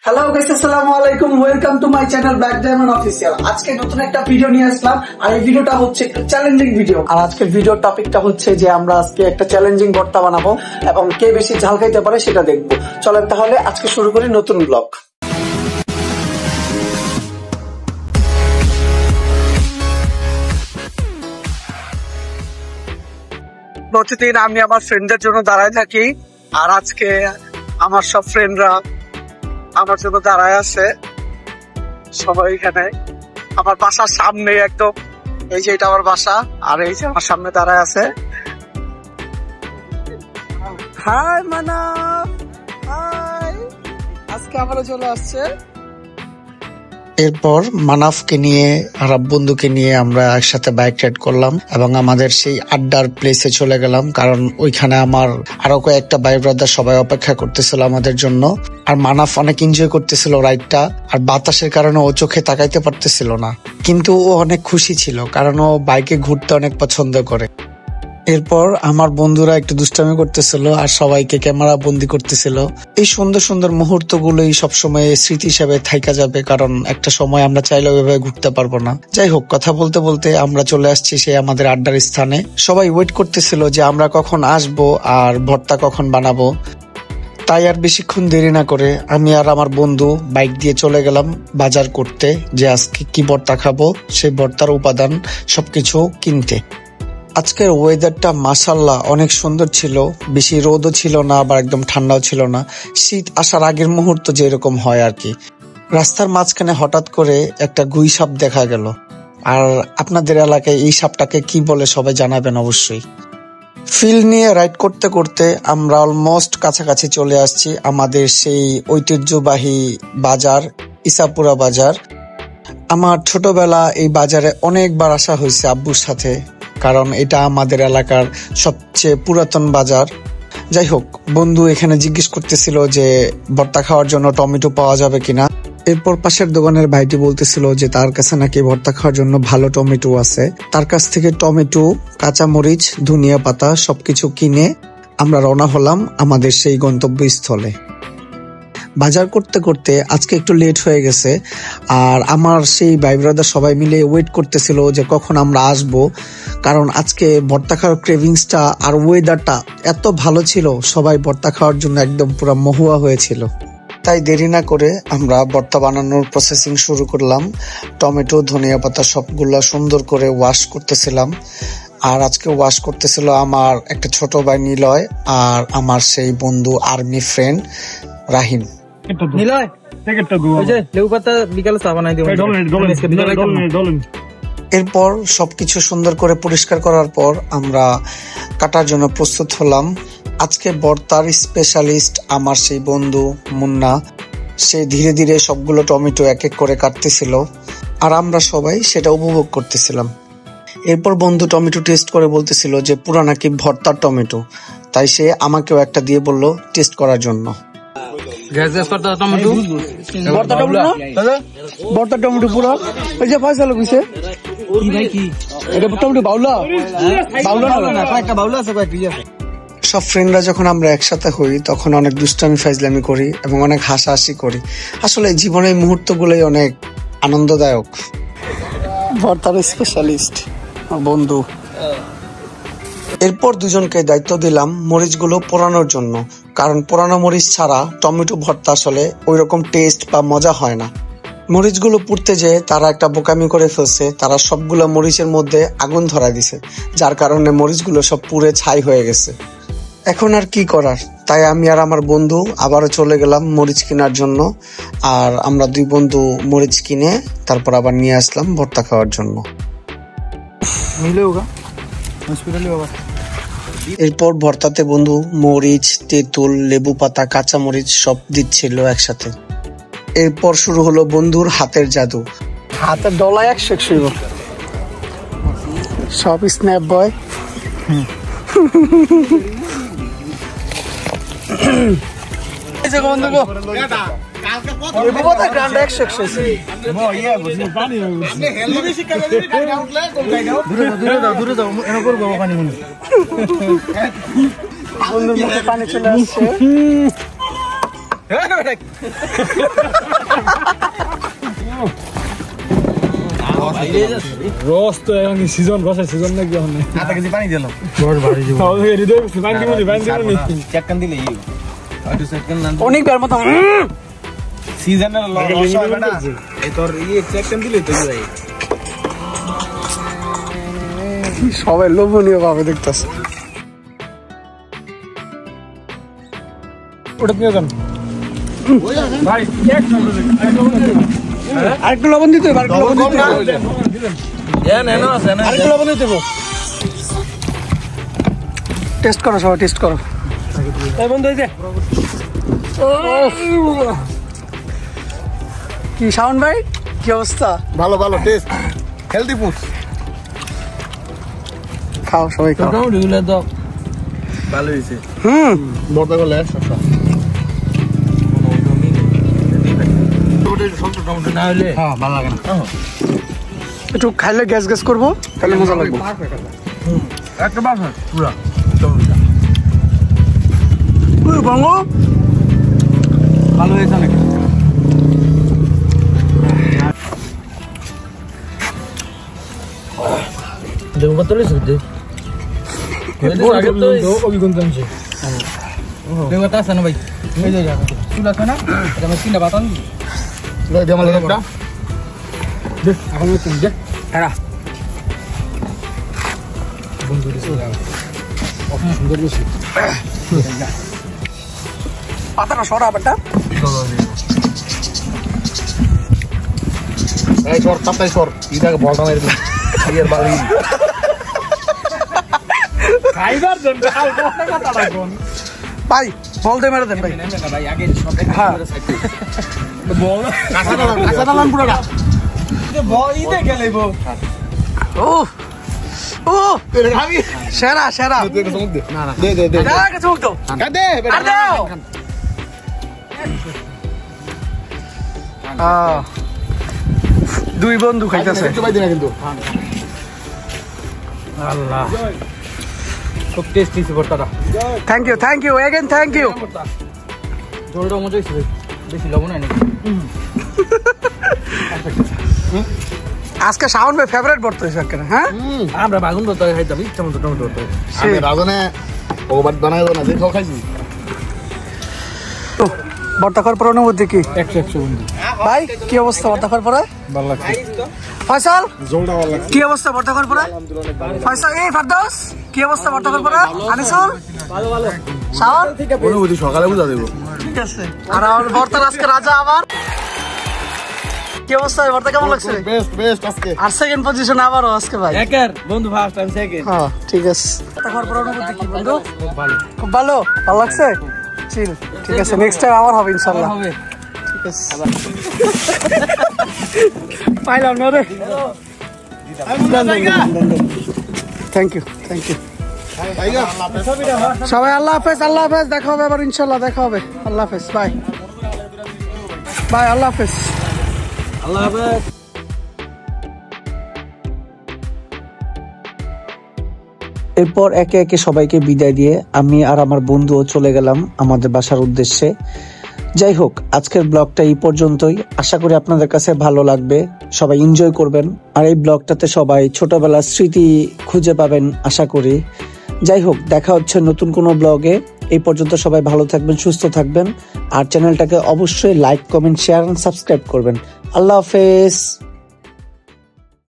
Hello guys, আসসালামু আলাইকুম। Welcome to my channel black diamond official. আজকে নতুন একটা ভিডিও নিয়ে আসলাম, আর এই ভিডিওটা হচ্ছে একটা চ্যালেঞ্জিং ভিডিও। আর আজকের ভিডিওর টপিকটা হচ্ছে যে আমরা আজকে একটা চ্যালেঞ্জিং ভর্তা বানাবো এবং কে বেশি ঝাল খাইতে পারে সেটা দেখবো। চলেন তাহলে আজকে শুরু করি নতুন ব্লগ। প্রতিদিন আমি আমার ফ্রেন্ডদের জন্য দাঁড়ায় থাকি, আর আজকে আমার সব ফ্রেন্ডরা আমার জন্য দাঁড়ায় আছে। সবাই এখানে আমার বাসার সামনে, একদম এই যে এটা আমার বাসা, আর এই যে আমার সামনে দাঁড়ায় আছে। Hi Manaf, hi. আজকে আবারও চলে আসছে। এরপর মানাফকে নিয়ে আর বন্ধুকে নিয়ে আমরা একসাথে বাইক রাইড করলাম এবং আমাদের সেই আড্ডার প্লেসে চলে গেলাম, কারণ ওইখানে আমার আরো কয়েকটা ভাই ব্রাদার সবাই অপেক্ষা করতেছিল আমাদের জন্য। আর মানাফ অনেক এনজয় করতেছিল রাইডটা, আর বাতাসের কারণে ও চোখে তাকাইতে পারতেছিল না, কিন্তু ও অনেক খুশি ছিল কারণ ও বাইকে ঘুরতে অনেক পছন্দ করে। এরপর আমার বন্ধুরা একটু দুষ্টামি করতেছিল আর সবাইকে ক্যামেরা বন্দি করতেছিল। এই সুন্দর সুন্দর মুহূর্ত গুলোই সবসময় স্মৃতি হিসেবে থাইকা যাবে, কারণ একটা সময় আমরা চাইলেও এভাবে ঘুরতে পারবো না। যাই হোক, কথা বলতে বলতে আমরা চলে আসছি সেই আমাদের আড্ডার স্থানে। সবাই ওয়েট করতেছিল যে আমরা কখন আসবো আর ভর্তা কখন বানাবো। তাই আর বেশিক্ষণ দেরি না করে আমি আর আমার বন্ধু বাইক দিয়ে চলে গেলাম বাজার করতে, যে আজকে কি ভর্তা খাবো সেই ভর্তার উপাদান সবকিছু কিনতে। আজকের ওয়েদারটা মাশাআল্লাহ অনেক সুন্দর ছিল, বেশি রোদও ছিল না আবার একদম ঠান্ডাও ছিল না, শীত আসার আগের মুহূর্ত যেরকম হয় আর কি। রাস্তার মাঝখানে হঠাৎ করে একটা গুই সাপ দেখা গেল, আর আপনাদের এলাকায় এই সাপটাকে কি বলে সবাই জানাবেন অবশ্যই। ফিল নিয়ে রাইড করতে করতে আমরা অলমোস্ট কাছাকাছি চলে আসছি আমাদের সেই ঐতিহ্যবাহী বাজার, ইসাপুরা বাজার। আমার ছোটবেলা এই বাজারে অনেকবার আসা হয়েছে আব্বুর সাথে, কারণ এটা আমাদের এলাকার সবচেয়ে পুরাতন বাজার। যাই হোক, বন্ধু এখানে জিজ্ঞেস করতেছিল যে ভর্তা খাওয়ার জন্য টমেটো পাওয়া যাবে কিনা। এরপর পাশের দোকানের ভাইটি বলতেছিল যে তার কাছে নাকি ভর্তা খাওয়ার জন্য ভালো টমেটো আছে। তার কাছ থেকে টমেটো, কাঁচামরিচ, ধনিয়া পাতা সবকিছু কিনে আমরা রওনা হলাম আমাদের সেই গন্তব্যস্থলে। বাজার করতে করতে আজকে একটু লেট হয়ে গেছে, আর আমার সেই ভাই ব্রাদার সবাই মিলে ওয়েট করতেছিল যে কখন আমরা আসব, কারণ আজকে ভর্তা খাওয়ার ক্রেভিংসটা আর ওয়েদারটা এত ভালো ছিল, সবাই ভর্তা খাওয়ার জন্য একদম পুরো মহুয়া হয়েছিল। তাই দেরি না করে আমরা ভর্তা বানানোর প্রসেসিং শুরু করলাম। টমেটো, ধনিয়া পাতা সবগুলা সুন্দর করে ওয়াশ করতেছিলাম, আর আজকে ওয়াশ করতেছিল আমার একটা ছোট ভাই নিলয় আর আমার সেই বন্ধু আর্মি ফ্রেন্ড রাহিম। এরপর সবকিছু সুন্দর করে পরিষ্কার করার পর আমরা কাটার জন্য প্রস্তুত হলাম। আজকে ভর্তার স্পেশালিস্ট আমার সেই বন্ধু মুন্না, সে ধীরে ধীরে সবগুলো টমেটো এক এক করে কাটতেছিল, আর আমরা সবাই সেটা উপভোগ করতেছিলাম। এরপর বন্ধু টমেটো টেস্ট করে বলতেছিল যে পুরা নাকি ভর্তার টমেটো, তাই সে আমাকেও একটা দিয়ে বললো টেস্ট করার জন্য। সব ফ্রেন্ডরা যখন আমরা একসাথে হই তখন অনেক দুষ্টামি ফাইজলামি করি এবং অনেক হাসাহাসি করি। আসলে জীবনের এই মুহূর্তগুলোই অনেক আনন্দদায়ক। ভর্তার স্পেশালিস্ট বন্ধু। এরপর দুজনকে দায়িত্ব দিলাম মরিচগুলো পোড়ানোর জন্য, কারণ পোড়ানো মরিচ ছাড়া টমেটো ভর্তা আসলে ওই রকম টেস্ট বা মজা হয় না। মরিচগুলো পুড়তে যেয়ে তারা একটা বোকামি করে ফেলছে, তারা সবগুলো মরিচের মধ্যে আগুন ধরাই দিছে, যার কারণে মরিচগুলো সব পুড়ে ছাই হয়ে গেছে। এখন আর কি করার, তাই আমি আর আমার বন্ধু আবারও চলে গেলাম মরিচ কেনার জন্য, আর আমরা দুই বন্ধু মরিচ কিনে তারপর আবার নিয়ে আসলাম ভর্তা খাওয়ার জন্য। এরপর ভর্তাতে বন্ধু মরিচ, তেঁতুল, লেবু পাতা, কাঁচামরিচ সব দিচ্ছিল একসাথে। এরপর শুরু হলো বন্ধুর হাতের জাদু। হাতের ডলায় 100 সব স্ন্যাপ বয়। পানি চলে আসছে। রস তো এখন সিজন রসের সিজন নাকি এখন আধা কেজি পানি দিলাম চেককান দিলে হয়তো চেককান না অনেক বার মতো সিজনের লস হবে না এই তোর চেককান দিলে তো যাই সবাই লোভনীয় ভাবে দেখতেছে। ওটা নিয়ে যান ভাই আরেকটু লবণ দিতে হবে, আরেকটু লবণ দিতে হবে, আরেকটু লবণ দিতে হবে। টেস্ট করো সবাই, টেস্ট করো। কি শাওন ভাই, কি অবস্থা? ভালো ভালো টেস্ট হেলদি ফুড খাও সবাই খাও। ভালো হয়েছে বর্তা করলে না হলে হ্যাঁ ভালো লাগে না একটু খাইলে গ্যাস গ্যাস করবো, তাহলে মজা লাগবে। একটা বাস পুরা বঙ্গ ভালো হয়েছে অনেক। দেখো কত লেছে অভিজ্ঞতা আনছে দেখো তা আছে না ভাই এই যে চুল আছে না এটা আমি কিনা বাতান লই দে আমার একটা দে এখন তুমি দে এরা বন্ধু দিছে সুন্দর দিছে পাতাটা সরা বেটা। এই সর তাই সর ইদাকে বলটা মেরে দিই ইয়ার বালি খাইবার জন্য কথা রাখুন ভাই বলতে মেরে দেন ভাই। ভাই আগে সব হ্যাঁ বল কাঁচা ডালান পুরোটা বই দে গেলেইব ও ও সেরা সেরা। না না দে দে দে আগে চুক দাও, দে আর দাও। দুই বন্ধু খাইতেছে। একটু ভাই দিনা কিন্তু আল্লাহ খুব টেস্টি ছিল ভর্তাটা thank you again thank you. ঝোলটা মজা হয়েছে বেশি লবণ হয় নাকি আজকে শাওন ভাই ফেভারিট ভর্তা হয়েছে একেবারে। হ্যাঁ আমরা বাগুন ভর্তা খাইতাম ইচ্ছা মতো টমেটো ভর্তা সেই। আমি রাজনে ও বাদ বানাই না যে খাও খাইছি তো ভর্তা খাওয়ার পর অনুভূতি কি 100 বন্ধু ভাই? কি অবস্থা ভর্তা খাওয়ার পরে? ভালো লাগছে ফয়সাল জলটা ভালো লাগছে কি অবস্থা ভর্তা খাওয়ার পরে? ফয়সাল এই ফারদৌস কি অবস্থা ভর্তা খাওয়ার পরে? আনিসুল ভালো ভালো। শাওন অনুভূতি সকালে বুঝা দেবো ঠিক আছে। আর আমার ভর্তার আজকে রাজা আবার কি অবস্থা? ভর্তা কেমন লাগছে? বেস্ট বেস্ট আজকে আর সেকেন্ড পজিশন আবারও আজকে ভাই। একের বন্ধু ফার্স্ট টাইম সেকেন্ড হ্যাঁ ঠিক আছে। ভর্তা খাওয়ার পর অনুভূতি কি বন্ধু? খুব ভালো খুব ভালো, ভালো লাগছে। চিল, ঠিক আছে। নেক্সট টাইম আবার হবে ইনশাআল্লাহ। হবে ঠিক আছে। পাইলাম না রে। থ্যাংক ইউ সবাই। আল্লাহ হাফেজ, আল্লাহ হাফেজ। দেখা হবে আবার ইনশাআল্লাহ, দেখা হবে। আল্লাহ হাফেজ, বাই বাই, আল্লাহ হাফেজ। আল্লাহ হাফেজ। এরপর একে একে সবাইকে বিদায় দিয়ে আমি আর আমার বন্ধুও চলে গেলাম আমাদের বাসার উদ্দেশ্যে। যাই হোক, আজকের ব্লগটা এই পর্যন্তই। আশা করি আপনাদের কাছে ভালো লাগবে, সবাই এনজয় করবেন। আর এই ব্লগটাতে সবাই ছোটবেলার স্মৃতি খুঁজে পাবেন আশা করি। যাই হোক, দেখা হচ্ছে নতুন কোনো ব্লগে। এই পর্যন্ত সবাই ভালো থাকবেন, সুস্থ থাকবেন। আর চ্যানেলটাকে অবশ্যই like, comment, share and subscribe করবেন। আল্লাহ হাফেজ।